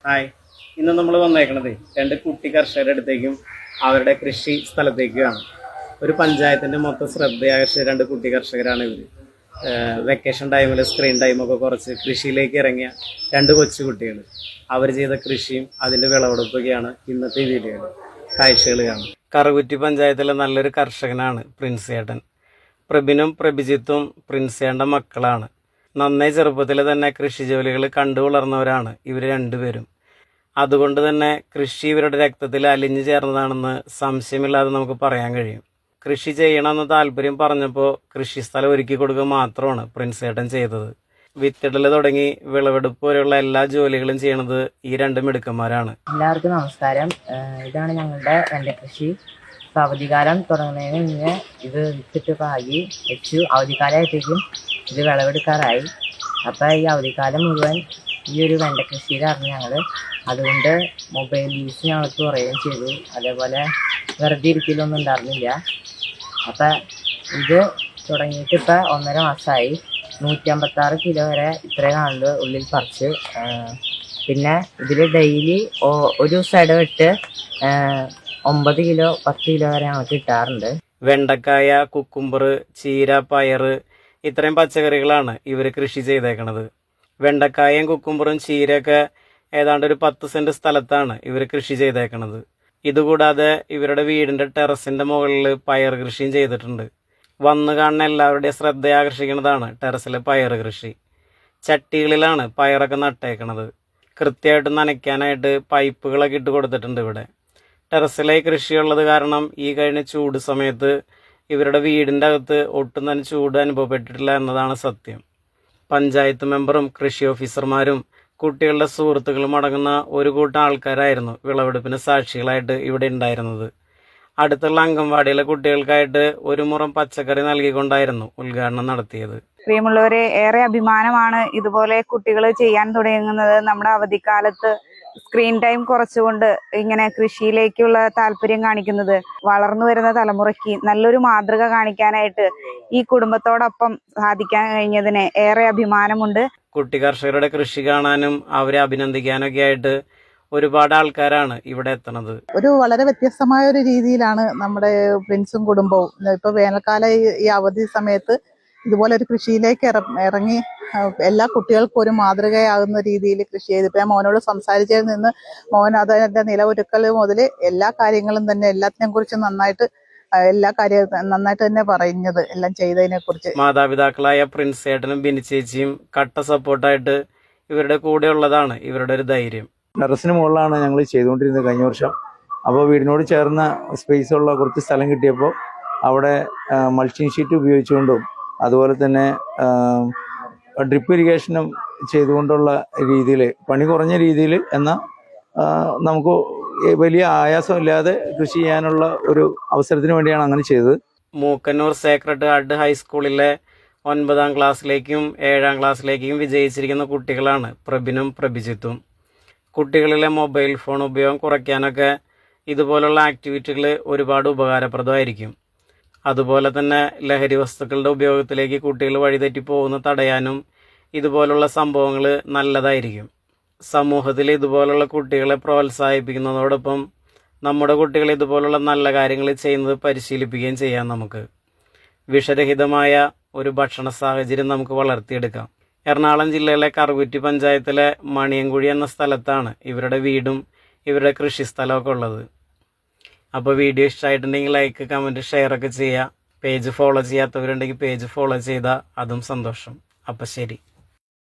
Hi, ഇന്ന് നമ്മൾ വന്നേക്കണത് രണ്ട് കുട്ടി കർഷകരുടെ അടുത്തേക്കും അവരുടെ കൃഷി സ്ഥലത്തേക്കുമാണ്. ഒരു പഞ്ചായത്തിൻ്റെ മൊത്തം ശ്രദ്ധയാകർഷിച്ച രണ്ട് കുട്ടി കർഷകരാണ് ഇവർ. വെക്കേഷൻ ടൈമിൽ സ്ക്രീൻ ടൈമൊക്കെ കുറച്ച് കൃഷിയിലേക്ക് ഇറങ്ങിയ രണ്ട് കൊച്ചു കുട്ടികൾ. അവർ ചെയ്ത കൃഷിയും അതിൻ്റെ വിളവെടുപ്പൊക്കെയാണ് ഇന്നത്തെ വീഡിയോയിൽ കാഴ്ചകൾ കാണും. കറുകുറ്റി പഞ്ചായത്തിലെ നല്ലൊരു കർഷകനാണ് പ്രിൻസേട്ടൻ. പ്രബിനും പ്രഭിജിത്തും പ്രിൻസേട്ടൻ്റെ മക്കളാണ്. നന്നേ ചെറുപ്പത്തിൽ തന്നെ കൃഷി ജോലികൾ കണ്ടു വളർന്നവരാണ് ഇവർ രണ്ടുപേരും. അതുകൊണ്ട് തന്നെ കൃഷി ഇവരുടെ രക്തത്തിൽ അലിഞ്ഞു ചേർന്നതാണെന്ന് സംശയമില്ലാതെ നമുക്ക് പറയാൻ കഴിയും. കൃഷി ചെയ്യണമെന്ന് താല്പര്യം പറഞ്ഞപ്പോൾ കൃഷി സ്ഥലം ഒരുക്കി കൊടുക്കുക മാത്രമാണ് പ്രിൻസേട്ടൻ ചെയ്തത്. വിത്തിടൽ തുടങ്ങി വിളവെടുപ്പ് വരെയുള്ള എല്ലാ ജോലികളും ചെയ്യണത് ഈ രണ്ട് മിടുക്കന്മാരാണ്. എല്ലാവർക്കും നമസ്കാരം. ഇതാണ് ഞങ്ങളുടെ വെണ്ടക്കൃഷി. ഇപ്പോൾ അവധിക്കാലം തുടങ്ങുന്നതിന് മുന്നേ ഇത് വിത്തിട്ട് പാകി വെച്ചു. അവധിക്കാലമായപ്പോഴേക്കും ഇത് വിളവെടുക്കാറായി. അപ്പോൾ ഈ അവധിക്കാലം മുഴുവൻ ഈ ഒരു വെണ്ടക്കൃഷിയിലായിരുന്നു ഞങ്ങൾ. അതുകൊണ്ട് മൊബൈൽ യൂസ് ഞങ്ങൾക്ക് കുറയുകയും ചെയ്തു. അതേപോലെ വെറുതെ ഇരിക്കലൊന്നും ഉണ്ടായിരുന്നില്ല. അപ്പം ഇത് തുടങ്ങിയിട്ട് ഇപ്പോൾ 1.5 മാസമായി. 156 കിലോ വരെ ഇത്രയും നാളിൽ ഉള്ളിൽ പറിച്ച്. പിന്നെ ഇതിൽ ഡെയിലി ഒരു ദിവസം ഇടവിട്ട് 9 കിലോ 10 കിലോ വരെ ഞങ്ങൾക്ക് കിട്ടാറുണ്ട്. വെണ്ടക്കായ, കുക്കുംബർ, ചീര, പയറ് ഇത്രയും പച്ചക്കറികളാണ് ഇവർ കൃഷി ചെയ്തേക്കണത്. വെണ്ടക്കായും കുക്കുംബറും ചീരയൊക്കെ ഏതാണ്ട് ഒരു 10 സെന്റ് സ്ഥലത്താണ് ഇവർ കൃഷി ചെയ്തേക്കണത്. ഇതുകൂടാതെ ഇവരുടെ വീടിന്റെ ടെറസിന്റെ മുകളിൽ പയർ കൃഷിയും ചെയ്തിട്ടുണ്ട്. വന്നു കാണുന്ന എല്ലാവരുടെയും ശ്രദ്ധ ആകർഷിക്കുന്നതാണ് ടെറസിലെ പയർ കൃഷി. ചട്ടികളിലാണ് പയറൊക്കെ നട്ടേക്കണത്. കൃത്യമായിട്ട് നനയ്ക്കാനായിട്ട് പൈപ്പുകളൊക്കെ ഇട്ട് കൊടുത്തിട്ടുണ്ട് ഇവിടെ. ടെറസിലെ കൃഷിയുള്ളത് കാരണം ഈ കഴിഞ്ഞ ചൂട് സമയത്ത് ഇവരുടെ വീടിൻ്റെ അകത്ത് ഒട്ടും തന്നെ ചൂട് അനുഭവപ്പെട്ടിട്ടില്ല എന്നതാണ് സത്യം. പഞ്ചായത്ത് മെമ്പറും കൃഷി ഓഫീസർമാരും കുട്ടികളുടെ സുഹൃത്തുക്കളും അടങ്ങുന്ന ഒരു കൂട്ടം ആൾക്കാരായിരുന്നു വിളവെടുപ്പിന് സാക്ഷികളായിട്ട് ഇവിടെ ഉണ്ടായിരുന്നത്. അടുത്തുള്ള അംഗൻവാടിയിലെ കുട്ടികൾക്കായിട്ട് ഒരു മുറം പച്ചക്കറി നൽകിക്കൊണ്ടായിരുന്നു ഉദ്ഘാടനം നടത്തിയത്. പ്രിയമുള്ളവരെ, ഏറെ അഭിമാനമാണ് ഇതുപോലെ കുട്ടികൾ ചെയ്യാൻ തുടങ്ങുന്നത്. നമ്മുടെ അവധിക്കാലത്ത് സ്ക്രീൻ ടൈം കുറച്ചുകൊണ്ട് ഇങ്ങനെ കൃഷിയിലേക്കുള്ള താല്പര്യം കാണിക്കുന്നത് വളർന്നു വരുന്ന തലമുറയ്ക്ക് നല്ലൊരു മാതൃക കാണിക്കാനായിട്ട് ഈ കുടുംബത്തോടൊപ്പം സാധിക്കാൻ കഴിഞ്ഞതിന് ഏറെ അഭിമാനമുണ്ട്. കുട്ടി കർഷകരുടെ കൃഷി കാണാനും അവരെ അഭിനന്ദിക്കാനും ഒക്കെ ആയിട്ട് ഒരുപാട് ആൾക്കാരാണ് ഇവിടെ എത്തണത്. ഒരു വളരെ വ്യത്യസ്തമായ ഒരു രീതിയിലാണ് നമ്മുടെ പ്രിൻസും കുടുംബവും ഇപ്പൊ വേനൽക്കാല ഈ അവധി സമയത്ത് ഇതുപോലെ ഒരു കൃഷിയിലേക്ക് ഇറങ്ങി എല്ലാ കുട്ടികൾക്കും ഒരു മാതൃകയാകുന്ന രീതിയിൽ കൃഷി ചെയ്ത്. ഇപ്പൊ ഞാൻ മോനോട് സംസാരിച്ചതിൽ നിന്ന് മോൻ അതിന്റെ നിലവൊരുക്കൽ മുതൽ എല്ലാ കാര്യങ്ങളും തന്നെ എല്ലാത്തിനെ കുറിച്ച് നന്നായിട്ട് തന്നെ പറഞ്ഞത് എല്ലാം ചെയ്തതിനെ കുറിച്ച്. മാതാപിതാക്കളായ പ്രിൻസേട്ടനും ബിനിച്ചേച്ചിയും കട്ട സപ്പോർട്ടായിട്ട് ഇവരുടെ കൂടെ ഉള്ളതാണ് ഇവരുടെ ഒരു ധൈര്യം. ടെറസിന് മുകളിലാണ് ഞങ്ങൾ ചെയ്തുകൊണ്ടിരുന്നത് കഴിഞ്ഞ വർഷം. അപ്പോൾ വീടിനോട് ചേർന്ന സ്പേസ് ഉള്ള കുറച്ച് സ്ഥലം കിട്ടിയപ്പോൾ അവിടെ മൾച്ചിങ് ഷീറ്റ് ഉപയോഗിച്ചുകൊണ്ടും അതുപോലെ തന്നെ ഡ്രിപ്പ് ഇറിഗേഷനും ചെയ്തുകൊണ്ടുള്ള രീതിയിൽ പണി കുറഞ്ഞ രീതിയിൽ എന്നാൽ നമുക്ക് വലിയ ആയാസമില്ലാതെ കൃഷി ചെയ്യാനുള്ള ഒരു അവസരത്തിന് വേണ്ടിയാണ് അങ്ങനെ ചെയ്തത്. മൂക്കന്നൂർ സേക്രഡ് ഹാർട്ട് ഹൈസ്കൂളിലെ 9ാം ക്ലാസ്സിലേക്കും 7ാം ക്ലാസ്സിലേക്കും വിജയിച്ചിരിക്കുന്ന കുട്ടികളാണ് പ്രബിനും പ്രഭിജിത്തും. കുട്ടികളിലെ മൊബൈൽ ഫോൺ ഉപയോഗം കുറയ്ക്കാനൊക്കെ ഇതുപോലുള്ള ആക്ടിവിറ്റികൾ ഒരുപാട് ഉപകാരപ്രദമായിരിക്കും. അതുപോലെ തന്നെ ലഹരി വസ്തുക്കളുടെ ഉപയോഗത്തിലേക്ക് കുട്ടികൾ വഴിതെറ്റി പോകുന്ന തടയാനും ഇതുപോലുള്ള സംഭവങ്ങൾ നല്ലതായിരിക്കും. സമൂഹത്തിൽ ഇതുപോലുള്ള കുട്ടികളെ പ്രോത്സാഹിപ്പിക്കുന്നതോടൊപ്പം നമ്മുടെ കുട്ടികൾ ഇതുപോലുള്ള നല്ല കാര്യങ്ങൾ ചെയ്യുന്നത് പരിശീലിപ്പിക്കുകയും ചെയ്യാം. നമുക്ക് വിഷരഹിതമായ ഒരു ഭക്ഷണ സാഹചര്യം നമുക്ക് വളർത്തിയെടുക്കാം. എറണാകുളം ജില്ലയിലെ കറുകുറ്റി പഞ്ചായത്തിലെ മണിയൻകുഴി എന്ന സ്ഥലത്താണ് ഇവരുടെ വീടും ഇവരുടെ കൃഷി സ്ഥലമൊക്കെ ഉള്ളത്. അപ്പോൾ വീഡിയോ ഇഷ്ടമായിട്ടുണ്ടെങ്കിൽ ലൈക്ക്, കമൻറ്റ്, ഷെയർ ഒക്കെ ചെയ്യുക. പേജ് ഫോളോ ചെയ്യാത്തവരുണ്ടെങ്കിൽ പേജ് ഫോളോ ചെയ്താൽ അതും സന്തോഷം. അപ്പം ശരി.